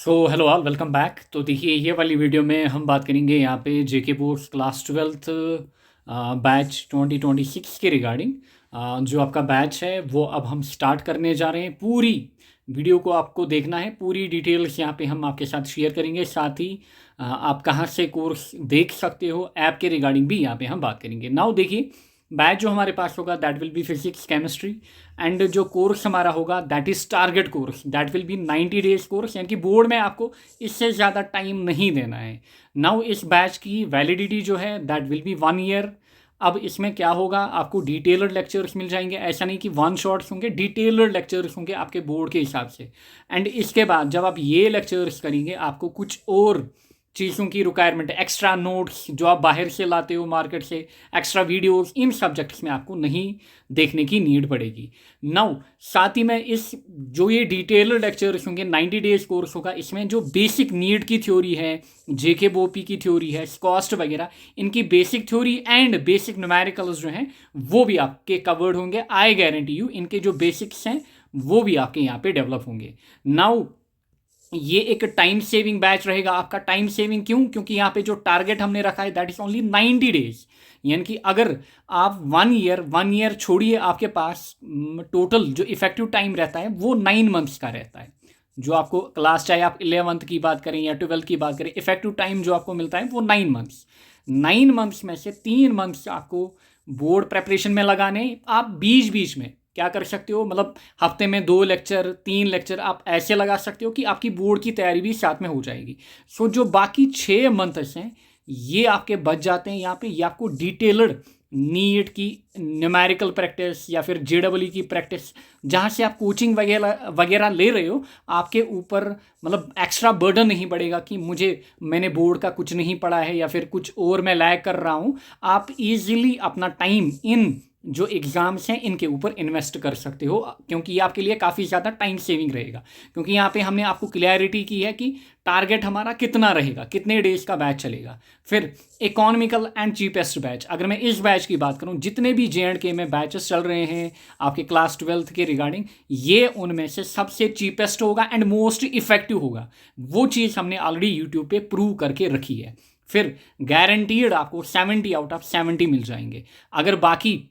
Hello all, welcome back. तो देखिए, ये वाली वीडियो में हम बात करेंगे यहाँ पे जेके बोर्ड्स क्लास 12th बैच 2026 के रिगार्डिंग। जो आपका बैच है वो अब हम स्टार्ट करने जा रहे हैं। पूरी वीडियो को आपको देखना है, पूरी डिटेल्स यहाँ पे हम आपके साथ शेयर करेंगे। साथ ही आप कहाँ से कोर्स देख सकते हो ऐप के रिगार्डिंग भी यहाँ पे हम बात करेंगे। नाउ देखिए, बैच जो हमारे पास होगा that will be physics chemistry, and जो कोर्स हमारा होगा that is target course, that will be 90 days course, यानी कि बोर्ड में आपको इससे ज़्यादा टाइम नहीं देना है। नाउ इस बैच की वैलिडिटी जो है दैट विल बी 1 ईयर। अब इसमें क्या होगा, आपको डिटेलड लेक्चर्स मिल जाएंगे, ऐसा नहीं कि वन शॉट्स होंगे, डिटेलड लेक्चर्स होंगे आपके बोर्ड के हिसाब से। एंड इसके बाद जब आप ये लेक्चर्स करेंगे आपको कुछ और चीज़ों की रिक्वायरमेंट है, एक्स्ट्रा नोट्स जो आप बाहर से लाते हो मार्केट से, एक्स्ट्रा वीडियोस, इन सब्जेक्ट्स में आपको नहीं देखने की नीड पड़ेगी। नाउ साथ ही में इस जो ये डिटेल्ड लेक्चर्स होंगे, 90 डेज कोर्स होगा, इसमें जो बेसिक नीड की थ्योरी है, जेके बोपी की थ्योरी है, कॉस्ट वगैरह, इनकी basic theory and basic numericals जो हैं वो भी आपके कवर्ड होंगे। आई गारंटी यू इनके जो बेसिक्स हैं वो भी आपके यहाँ पे डेवलप होंगे। नाउ ये एक टाइम सेविंग बैच रहेगा आपका। टाइम सेविंग क्यों? क्योंकि यहाँ पे जो टारगेट हमने रखा है दैट इज ओनली 90 डेज, यानी कि अगर आप 1 ईयर छोड़िए, आपके पास टोटल जो इफेक्टिव टाइम रहता है वो 9 मंथ्स का रहता है। जो आपको क्लास, चाहे आप 11th की बात करें या 12th की बात करें, इफेक्टिव टाइम जो आपको मिलता है वो 9 मंथ्स। 9 मंथ्स में से 3 मंथ्स आपको बोर्ड प्रेपरेशन में लगाने। आप बीच बीच में क्या कर सकते हो, मतलब हफ्ते में 2 लेक्चर 3 लेक्चर आप ऐसे लगा सकते हो कि आपकी बोर्ड की तैयारी भी साथ में हो जाएगी। सो जो बाकी 6 मंथ्स हैं ये आपके बच जाते हैं यहाँ पे। ये आपको डिटेलड नीट की न्यूमेरिकल प्रैक्टिस या फिर जेडब्ल्यू की प्रैक्टिस, जहाँ से आप कोचिंग वगैरह वगैरह ले रहे हो, आपके ऊपर मतलब एक्स्ट्रा बर्डन नहीं पड़ेगा कि मैंने बोर्ड का कुछ नहीं पढ़ा है या फिर कुछ और मैं लैग कर रहा हूँ। आप इजीली अपना टाइम इन जो एग्ज़ाम्स हैं इनके ऊपर इन्वेस्ट कर सकते हो, क्योंकि ये आपके लिए काफ़ी ज़्यादा टाइम सेविंग रहेगा। क्योंकि यहाँ पे हमने आपको क्लैरिटी की है कि टारगेट हमारा कितना रहेगा, कितने डेज का बैच चलेगा। फिर इकोनॉमिकल एंड चीपेस्ट बैच, अगर मैं इस बैच की बात करूँ, जितने भी JNK में बैचेस चल रहे हैं आपके क्लास 12th के रिगार्डिंग, ये उनमें से सबसे चीपेस्ट होगा एंड मोस्ट इफेक्टिव होगा। वो चीज़ हमने ऑलरेडी यूट्यूब पे प्रूव करके रखी है। फिर गारंटीड आपको 70 आउट ऑफ 70 मिल जाएंगे। अगर बाकी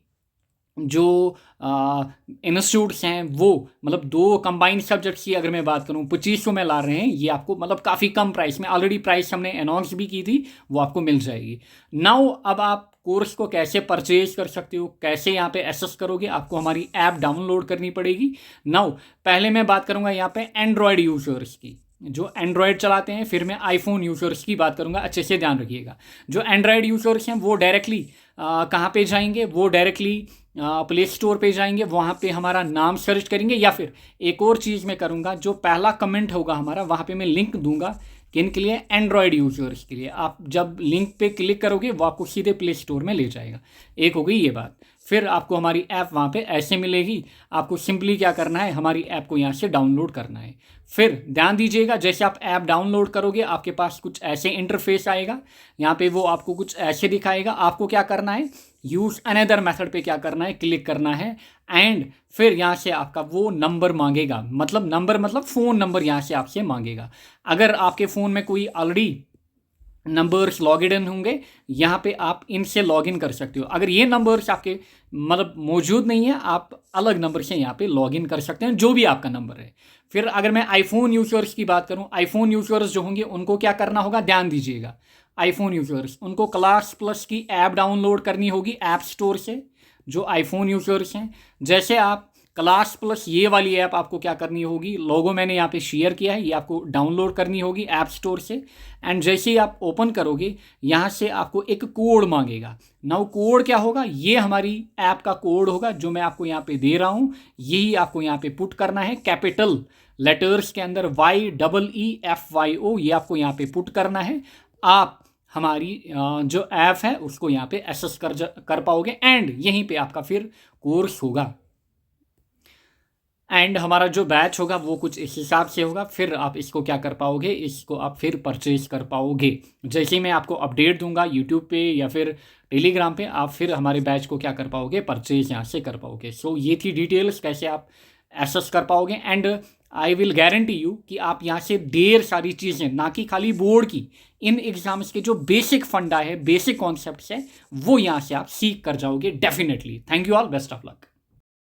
जो इंस्टीट्यूट्स हैं वो मतलब 2 कंबाइंड सब्जेक्ट्स की अगर मैं बात करूँ 2500 में ला रहे हैं, ये आपको मतलब काफ़ी कम प्राइस में, ऑलरेडी प्राइस हमने अनाउंस भी की थी, वो आपको मिल जाएगी। नाउ अब आप कोर्स को कैसे परचेज कर सकते हो, कैसे यहाँ पे एसेस करोगे, आपको हमारी ऐप डाउनलोड करनी पड़ेगी। नाउ पहले मैं बात करूँगा यहाँ पे एंड्रॉयड यूजर्स की, जो एंड्रॉयड चलाते हैं, फिर मैं आईफोन यूजर्स की बात करूँगा। अच्छे से ध्यान रखिएगा, जो एंड्रॉयड यूजर्स हैं वो डायरेक्टली कहाँ पे जाएंगे, वो डायरेक्टली प्ले स्टोर पे जाएंगे, वहाँ पे हमारा नाम सर्च करेंगे, या फिर एक और चीज़ मैं करूँगा, जो पहला कमेंट होगा हमारा वहाँ पे मैं लिंक दूंगा किन के लिए, एंड्रॉयड यूजर्स के लिए। आप जब लिंक पे क्लिक करोगे वो आपको सीधे प्ले स्टोर में ले जाएगा। एक हो गई ये बात। फिर आपको हमारी ऐप वहाँ पे ऐसे मिलेगी, आपको सिंपली क्या करना है, हमारी ऐप को यहाँ से डाउनलोड करना है। फिर ध्यान दीजिएगा, जैसे आप ऐप डाउनलोड करोगे आपके पास कुछ ऐसे इंटरफेस आएगा, यहाँ पे वो आपको कुछ ऐसे दिखाएगा। आपको क्या करना है, यूज़ अनदर मेथड पे क्या करना है, क्लिक करना है, एंड फिर यहाँ से आपका वो नंबर मांगेगा, मतलब नंबर मतलब फ़ोन नंबर यहाँ से आपसे मांगेगा। अगर आपके फ़ोन में कोई ऑलरेडी नंबर्स लॉगिन इन होंगे, यहाँ पे आप इनसे लॉगिन कर सकते हो। अगर ये नंबर्स आपके मतलब मौजूद नहीं है, आप अलग नंबर से यहाँ पे लॉगिन कर सकते हैं, जो भी आपका नंबर है। फिर अगर मैं आईफोन यूजर्स की बात करूँ, आईफोन यूजर्स जो होंगे उनको क्या करना होगा, ध्यान दीजिएगा। आईफोन यूजर्स, उनको क्लास प्लस की ऐप डाउनलोड करनी होगी ऐप स्टोर से, जो आईफोन यूजर्स हैं। जैसे आप क्लास प्लस ये वाली ऐप आपको क्या करनी होगी, लोगो मैंने यहाँ पे शेयर किया है, ये आपको डाउनलोड करनी होगी ऐप स्टोर से। एंड जैसे ही आप ओपन करोगे यहाँ से आपको एक कोड मांगेगा। नाउ कोड क्या होगा, ये हमारी ऐप का कोड होगा जो मैं आपको यहाँ पे दे रहा हूँ, यही आपको यहाँ पे पुट करना है कैपिटल लेटर्स के अंदर, YEEFYO, ये आपको यहाँ पे पुट करना है। आप हमारी जो ऐप है उसको यहाँ पे एक्सेस कर पाओगे, एंड यहीं पे आपका फिर कोर्स होगा। एंड हमारा जो बैच होगा वो कुछ इस हिसाब से होगा। फिर आप इसको क्या कर पाओगे, इसको आप फिर परचेज कर पाओगे। जैसे ही मैं आपको अपडेट दूंगा यूट्यूब पे या फिर टेलीग्राम पे, आप फिर हमारे बैच को क्या कर पाओगे, परचेज यहाँ से कर पाओगे। सो ये थी डिटेल्स कैसे आप एक्सेस कर पाओगे। And I will guarantee you कि आप यहाँ से ढेर सारी चीज़ें, ना कि खाली बोर्ड की, इन एग्जाम्स के जो बेसिक फंडा है, बेसिक कॉन्सेप्ट्स है, वो यहाँ से आप सीख कर जाओगे definitely. Thank you all, best of luck.